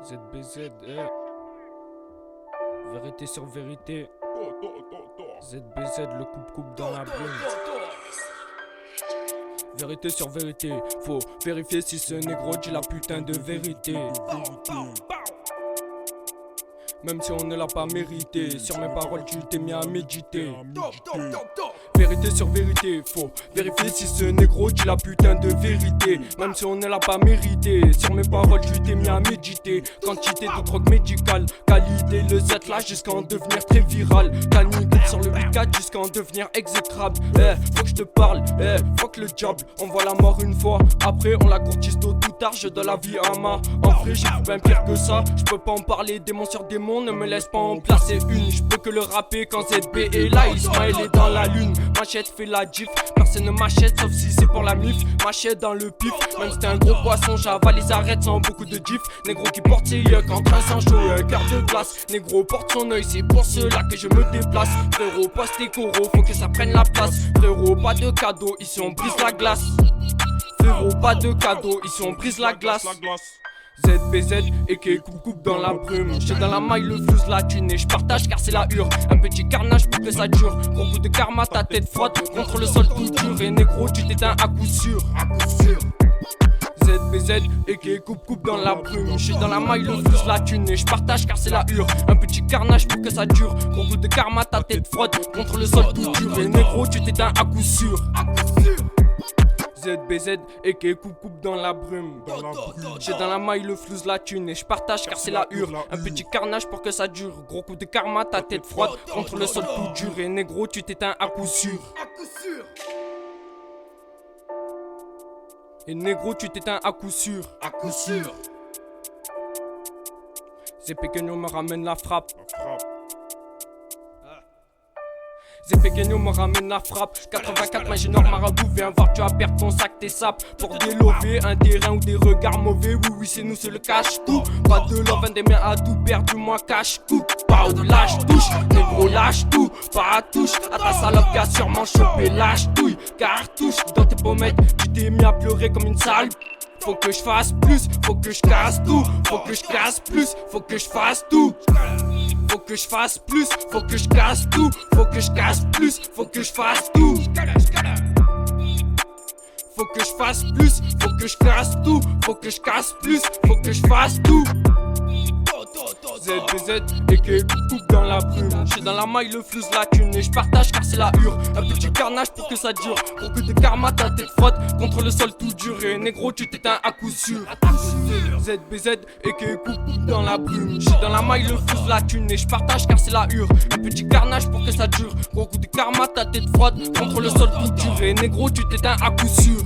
ZBZ, vérité sur vérité. ZBZ, le coupe-coupe dans la brume. Vérité sur vérité, faut vérifier si ce négro dit la putain de vérité. Même si on ne l'a pas mérité, sur mes paroles tu t'es mis à méditer. Vérité sur vérité, faut vérifier si ce négro dit la putain de vérité. Même si on ne l'a pas mérité, sur mes paroles tu t'es mis à méditer. Quantité de drogue médicale, qualité le Z là jusqu'à en devenir très viral. Canicule sur le 8-4 jusqu'à en devenir exécrable. Faut que je te parle, fuck le diable. On voit la mort une fois, après on la courtise tôt ou tard. Je donne la vie à ma. En vrai j'ai bien pire que ça, je peux pas en parler. Démon sur démon, ne me laisse pas en placer une. Je peux que le rapper quand ZB est là, Ismaël est dans la lune. Machette fait la diff, personne ne m'achète sauf si c'est pour la mif. Machette dans le pif, même si t'es un gros poisson, j'avale les arêtes sans beaucoup de diff. Négro qui porte ses yucks en train sans chaud, un cœur de glace. Négro porte son oeil, c'est pour cela que je me déplace. Frérot, poste tes coraux, faut que ça prenne la place. Frérot, pas de cadeau, ici on brise la glace. Frérot, pas de cadeau, ici on brise la glace. ZBZ et qui coupe dans la brume. J'suis dans la maille, le fuse la thune et j'partage car c'est la hure. Un petit carnage pour que ça dure. Gros coup de karma, ta tête frotte contre le sol tout dur. Et négro, tu t'éteins à coup sûr. ZBZ et qui coupe dans la brume. J'suis dans la maille, le fuse la thune et j'partage car c'est la hure. Un petit carnage pour que ça dure. Gros coup de karma, ta tête frotte contre le sol tout dur. Et négro, tu t'éteins à coup sûr. ZBZ et qui coupe dans la brume. J'ai dans la maille le flou la thune et je partage car c'est la hure. Un petit carnage pour que ça dure. Gros coup de karma, ta tête froide contre le sol tout dur. Et négro, tu t'éteins à coup sûr. Et négro, tu t'éteins à coup sûr. Zé Pequeño me ramène la frappe. Zé Pequeño me ramène la frappe. 84 ingénieur marabout, viens voir, tu vas perdre ton sac, tes sapes. Pour délover un terrain ou des regards mauvais. Oui, c'est nous, c'est le cache-tout. Pas de love, un des miens à tout perdu, moi cache-coup. Pas de lâche touche, négro lâche tout. Pas à touche, à ta salope qui a sûrement chopé lâche touille. Cartouche dans tes pommettes, tu t'es mis à pleurer comme une sale. Faut que je fasse plus, faut que je casse tout. Faut que je casse plus, faut que je fasse tout. Faut que je fasse plus, faut que je casse tout. Faut que je casse plus, faut que je fasse tout. Faut que je fasse plus, faut que je casse tout. Faut que je casse plus, faut que je fasse tout. ZBZ et qui coupe dans la brume. J'suis dans la maille, le flou la thune et j'partage car c'est la hure. Un petit carnage pour que ça dure. Pour que de karma, ta tête frotte contre le sol tout dur. Et négro, tu t'éteins à coup sûr. ZBZ et qui coupe dans la brume. J'suis dans la maille, le flou la thune et j'partage car c'est la hure. Un petit carnage pour que ça dure. Gros coup de karma, ta tête froide contre le sol tout dur. Et négro, tu t'éteins à coup sûr.